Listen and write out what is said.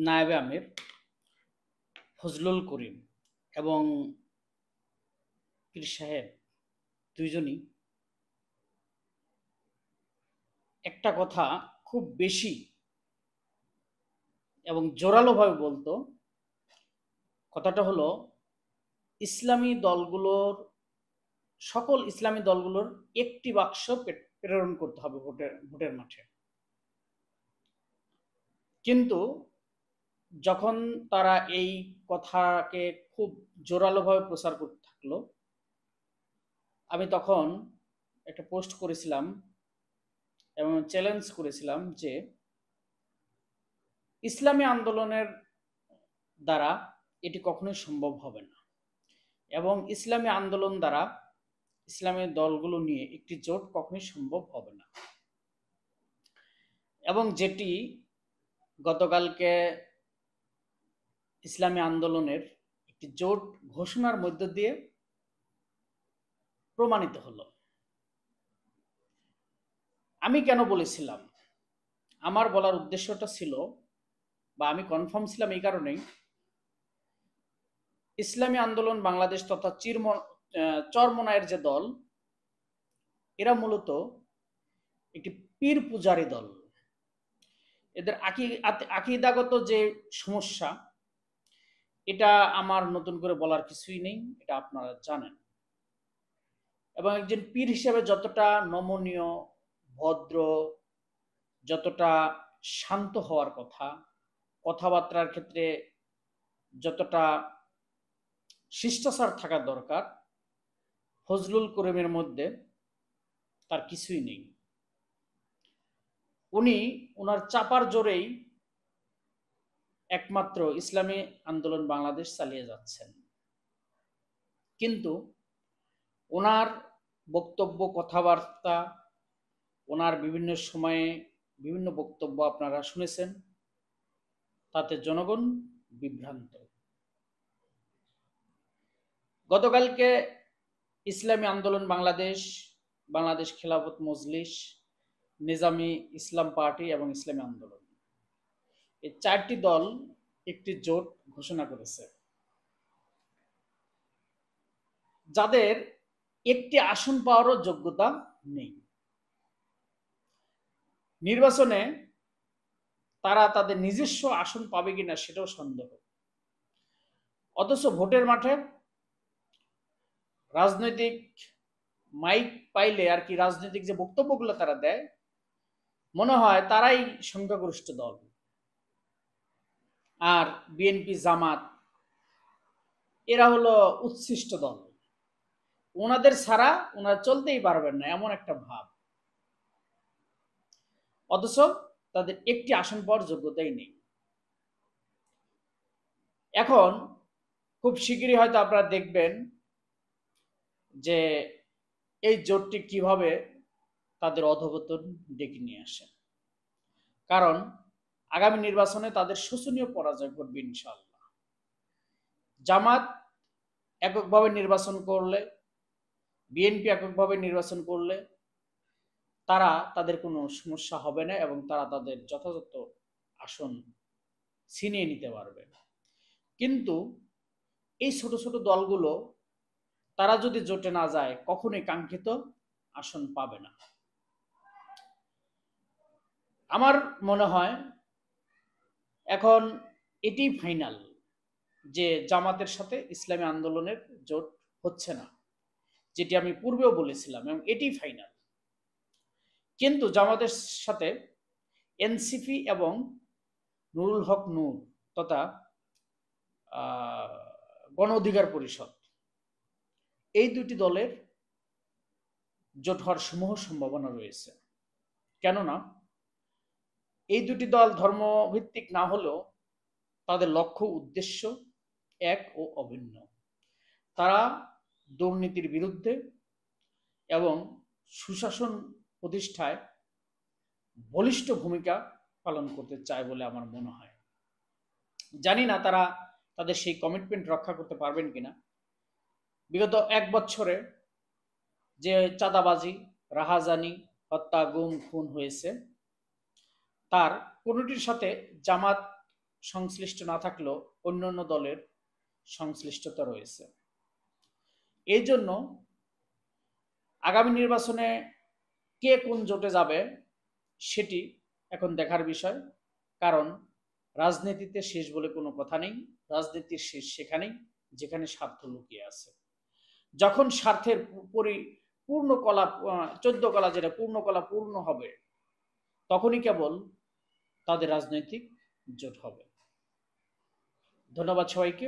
নায়েবে আমির ফজলুল করিম এবং পীর সাহেব দুইজনই একটা কথা খুব বেশি এবং জোরালোভাবে বলতো। কথাটা হলো, ইসলামী দলগুলোর সকল ইসলামী দলগুলোর একটি বাক্স প্রেরণ করতে হবে ভোটের মাঠে। কিন্তু যখন তারা এই কথাকে খুব জোরালোভাবে প্রচার করতে থাকলো, আমি তখন একটা পোস্ট করেছিলাম এবং চ্যালেঞ্জ করেছিলাম যে ইসলামী আন্দোলনের দ্বারা এটি কখনোই সম্ভব হবে না এবং ইসলামী আন্দোলন দ্বারা ইসলামী দলগুলো নিয়ে একটি জোট কখনোই সম্ভব হবে না। এবং যেটি গতকালকে ইসলামী আন্দোলনের একটি জোট ঘোষণার মধ্য দিয়ে প্রমাণিত হলো। আমি কেন বলেছিলাম, আমার বলার উদ্দেশ্যটা ছিল, বা আমি কনফার্ম ছিলাম এই কারণেই, ইসলামী আন্দোলন বাংলাদেশ তথা চরমোনাইয়ের যে দল, এরা মূলত একটি পীর পূজারী দল। এদের আকীদাগত যে সমস্যা, এটা আমার নতুন করে বলার কিছুই নেই, এটা আপনারা জানেন। এবং একজন পীর হিসেবে যতটা নমনীয়, ভদ্র, যতটা শান্ত হওয়ার কথা, কথাবার্তার ক্ষেত্রে যতটা শিষ্টাচার থাকা দরকার, ফজলুল করিমের মধ্যে তার কিছুই নেই। উনি ওনার চাপার জোরেই একমাত্র ইসলামী আন্দোলন বাংলাদেশ চালিয়ে যাচ্ছেন। কিন্তু ওনার বক্তব্য, কথাবার্তা, ওনার বিভিন্ন সময়ে বিভিন্ন বক্তব্য আপনারা শুনেছেন, তাতে জনগণ বিভ্রান্ত। গতকালকে ইসলামী আন্দোলন বাংলাদেশ, বাংলাদেশ খেলাফত মজলিস, নিজামী ইসলাম পার্টি এবং ইসলামী আন্দোলন, এই চারটি দল একটি জোট ঘোষণা করেছে, যাদের একটি আসন পাওয়ারও যোগ্যতা নেই। নির্বাচনে তারা তাদের নিজস্ব আসন পাবে কিনা সেটাও সন্দেহ। অথচ ভোটের মাঠে রাজনৈতিক মাইক পাইলে আর কি, রাজনৈতিক যে বক্তব্যগুলো তারা দেয়, মনে হয় তারাই সংখ্যাগরিষ্ঠ দল। আর বিএনপি, জামাত, এরা হলো উচ্ছিষ্ট দল, ওনাদের ছাড়া ওনারা চলতেই পারবেন না, এমন একটা ভাব। অথচ তাদের একটি আসন পাওয়ার যোগ্যতাই নেই। এখন খুব শিগগিরই হয়তো আপনারা দেখবেন যে এই জোটটি কিভাবে তাদের অধঃপতন ডেকে নিয়ে আসে। কারণ আগামী নির্বাচনে তাদের শোচনীয় পরাজয় ঘটবে ইনশাআল্লাহ। জামাত এককভাবে নির্বাচন করলে, বিএনপি এককভাবে নির্বাচন করলে তারা, তাদের কোনো সমস্যা হবে না এবং তারা তাদের যথাযথ আসন ছিনিয়ে নিতে পারবে। কিন্তু এই ছোট ছোট দলগুলো, তারা যদি জোটে না যায়, কখনোই কাঙ্ক্ষিত আসন পাবে না। আমার মনে হয় এখন এটি ফাইনাল যে জামাতের সাথে ইসলামী আন্দোলনের জোট হচ্ছে না, যেটি আমি পূর্বেও বলেছিলাম, এবং এটি ফাইনাল। কিন্তু জামাতের সাথে এনসিপি এবং নুরুল হক নূর তথা গণ অধিকার পরিষদ, এই দুটি দলের জোট হওয়ার সমূহ সম্ভাবনা রয়েছে। কেননা এই দুটি দল ধর্মভিত্তিক না হলেও তাদের লক্ষ্য উদ্দেশ্য এক ও অভিন্ন। তারা দুর্নীতির বিরুদ্ধে এবং সুশাসন প্রতিষ্ঠায় বলিষ্ঠ ভূমিকা পালন করতে চায় বলে আমার মনে হয়। জানি না তারা তাদের সেই কমিটমেন্ট রক্ষা করতে পারবেন কিনা। বিগত 1 বছরে যে চাঁদাবাজি, রাহাজানি, হত্যা, গুম, খুন হয়েছে, তার কোনোটির সাথে জামাত সংশ্লিষ্ট না থাকলেও অন্যান্য দলের সংশ্লিষ্টতা রয়েছে। এই জন্য আগামী নির্বাচনে কে কোন জোটে যাবে সেটি এখন দেখার বিষয়। কারণ রাজনীতিতে শেষ বলে কোনো কথা নেই। রাজনীতির শেষ সেখানেই যেখানে স্বার্থ লুকিয়ে আছে। যখন স্বার্থের পূর্ণ কলা 14 কলা যেটা পূর্ণ কলা পূর্ণ হবে, তখনই কেবল তাদের রাজনৈতিক জোট হবে। ধন্যবাদ সবাইকে।